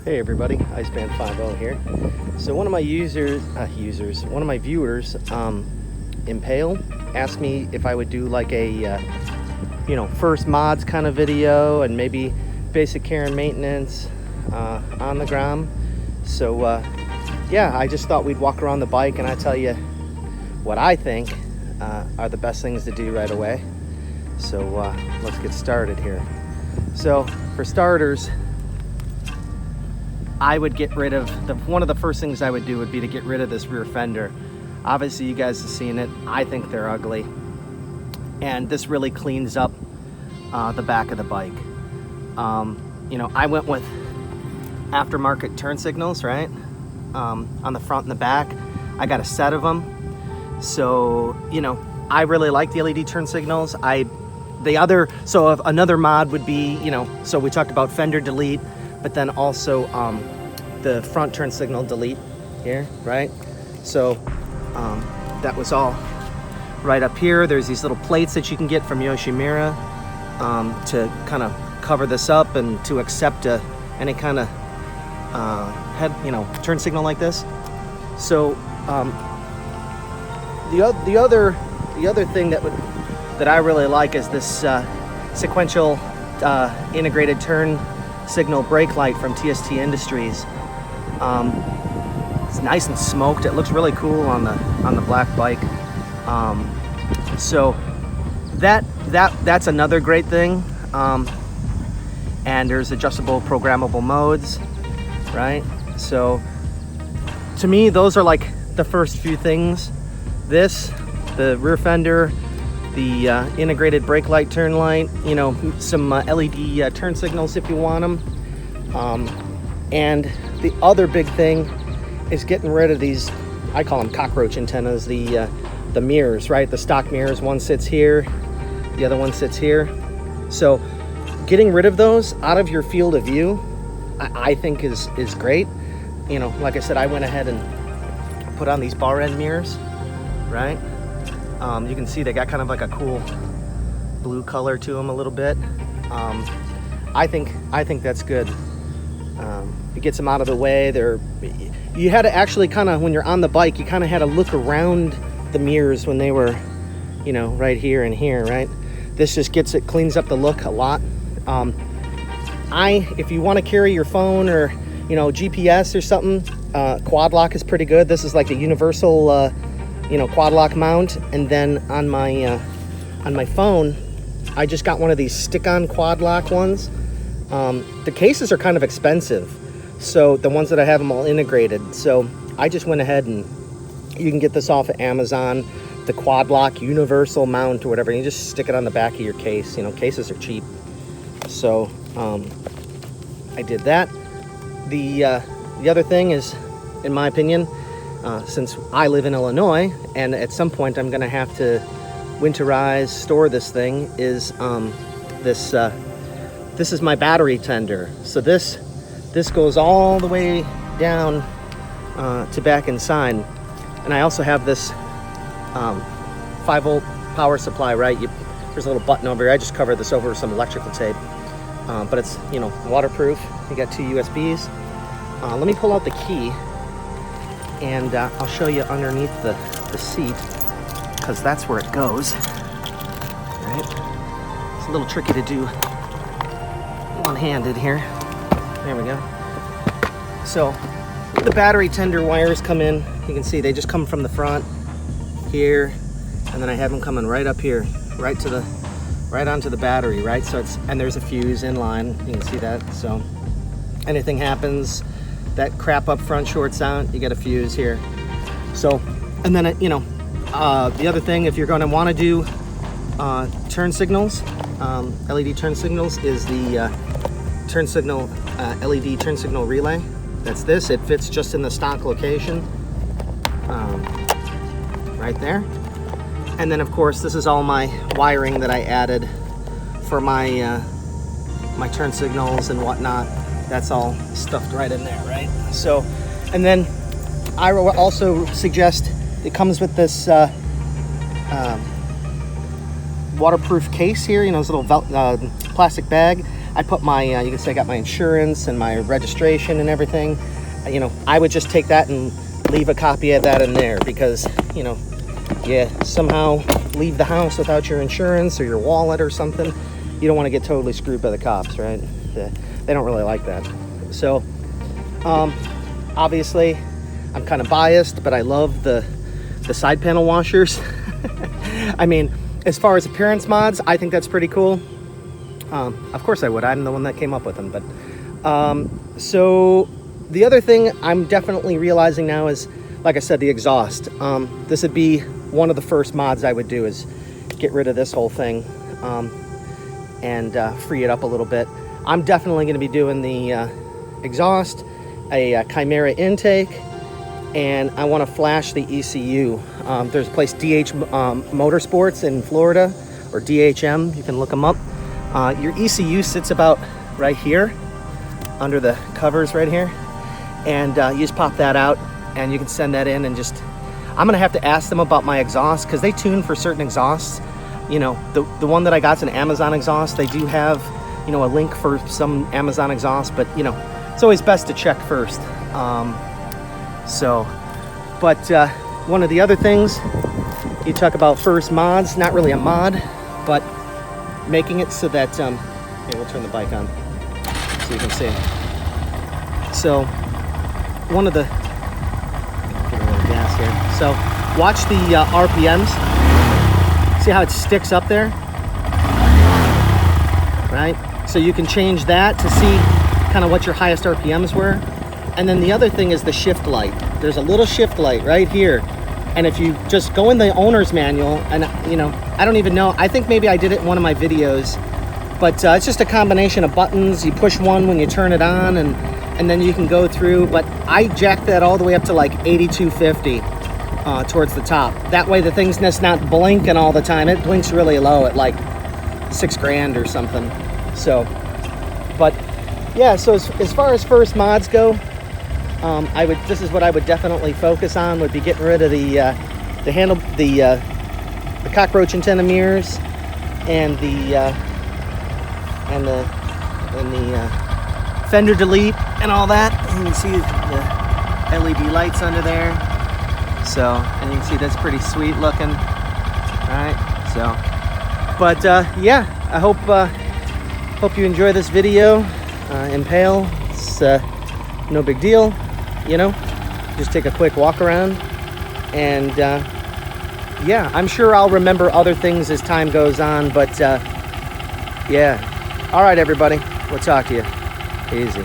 Hey everybody, Iceman 50 here. So one of my one of my viewers, Impale, asked me if I would do like a, first mods kind of video and maybe basic care and maintenance on the grom. So yeah, I just thought we'd walk around the bike and I tell you what I think are the best things to do right away. So let's get started here. So for starters, I would get rid of, one of the first things I would do would be to get rid of this rear fender. Obviously you guys have seen it. I think they're ugly. And this really cleans up the back of the bike. I went with aftermarket turn signals, right? On the front and the back. I got a set of them. So, I really like the LED turn signals. So another mod would be, so we talked about fender delete, but then also the front turn signal delete here, right? So that was all right up here. There's these little plates that you can get from Yoshimura to kind of cover this up and to accept any kind of turn signal like this. So the other thing that I really like is this sequential integrated turn signal brake light from TST Industries. It's nice and smoked. It looks really cool on the black bike. So that's another great thing. And there's adjustable programmable modes, right? So to me, those are like the first few things. The rear fender, the integrated brake light, turn light, some LED turn signals if you want them. And the other big thing is getting rid of these, I call them cockroach antennas, the mirrors, right? The stock mirrors, one sits here, the other one sits here. So getting rid of those out of your field of view, I think is great. Like I said, I went ahead and put on these bar end mirrors, right? You can see they got kind of like a cool blue color to them a little bit. I think that's good. It gets them out of the way. You had to actually kind of, when you're on the bike, you kind of had to look around the mirrors when they were, right here and here, right? This just cleans up the look a lot. If you want to carry your phone or, GPS or something, quad lock is pretty good. This is like a universal quad lock mount. And then on my phone, I just got one of these stick-on quad lock ones. The cases are kind of expensive, so the ones that I have them all integrated. So I just went ahead, and you can get this off of Amazon, the quad lock universal mount or whatever. And you just stick it on the back of your case. Cases are cheap. So I did that. The other thing is, in my opinion, since I live in Illinois and at some point I'm going to have to winterize, store this thing, is this is my battery tender. So this goes all the way down to back inside. And I also have this 5-volt power supply, right? There's a little button over here. I just covered this over with some electrical tape. But it's, waterproof. You got 2 USBs. Let me pull out the key and I'll show you underneath the seat, because that's where it goes, right? It's a little tricky to do one-handed here. There we go. So the battery tender wires come in. You can see they just come from the front here, and then I have them coming right up here, right onto the battery, right? So and there's a fuse in line. You can see that. So anything happens, that crap up front shorts out, you get a fuse here. So, and then the other thing, if you're going to want to do turn signals, LED turn signals, is the turn signal LED turn signal relay. That's this. It fits just in the stock location, right there. And then of course this is all my wiring that I added for my my turn signals and whatnot. That's all stuffed right in there, right? So, and then I will also suggest, it comes with this waterproof case here, this little plastic bag. I put my, you can say I got my insurance and my registration and everything. You know, I would just take that and leave a copy of that in there, because, you know, you somehow leave the house without your insurance or your wallet or something, you don't want to get totally screwed by the cops, right? They don't really like that. So, obviously, I'm kind of biased, but I love the side panel washers. I mean, as far as appearance mods, I think that's pretty cool. Of course I would. I'm the one that came up with them. But so the other thing I'm definitely realizing now is, like I said, the exhaust. This would be one of the first mods I would do, is get rid of this whole thing and free it up a little bit. I'm definitely going to be doing the exhaust, a Chimera intake, and I want to flash the ECU. There's a place, DH Motorsports in Florida, or DHM, you can look them up. Your ECU sits about right here, under the covers right here, and you just pop that out and you can send that in, and just, I'm gonna have to ask them about my exhaust, because they tune for certain exhausts. You know, the one that I got's an Amazon exhaust. They do have, you know, a link for some Amazon exhaust, but you know, it's always best to check first. One of the other things, you talk about first mods, not really a mod, but making it so that, here, we'll turn the bike on so you can see. So, one of the, get a little gas here. So, watch the RPMs. See how it sticks up there? Right? So you can change that to see kind of what your highest RPMs were. And then the other thing is the shift light. There's a little shift light right here. And if you just go in the owner's manual, and you know, I don't even know, I think maybe I did it in one of my videos, but it's just a combination of buttons. You push one when you turn it on, and then you can go through, but I jacked that all the way up to like 8250 towards the top. That way the thing's just not blinking all the time. It blinks really low at like $6,000 or something. So, but yeah, so as far as first mods go, this is what I would definitely focus on, would be getting rid of the Cockroach antenna mirrors and the fender delete and all that. And you can see the LED lights under there. So, and you can see that's pretty sweet looking, right? So, but yeah, I hope you enjoy this video. Impale, it's no big deal, you know. Just take a quick walk around, and yeah, I'm sure I'll remember other things as time goes on, but yeah. All right, everybody, we'll talk to you. Easy.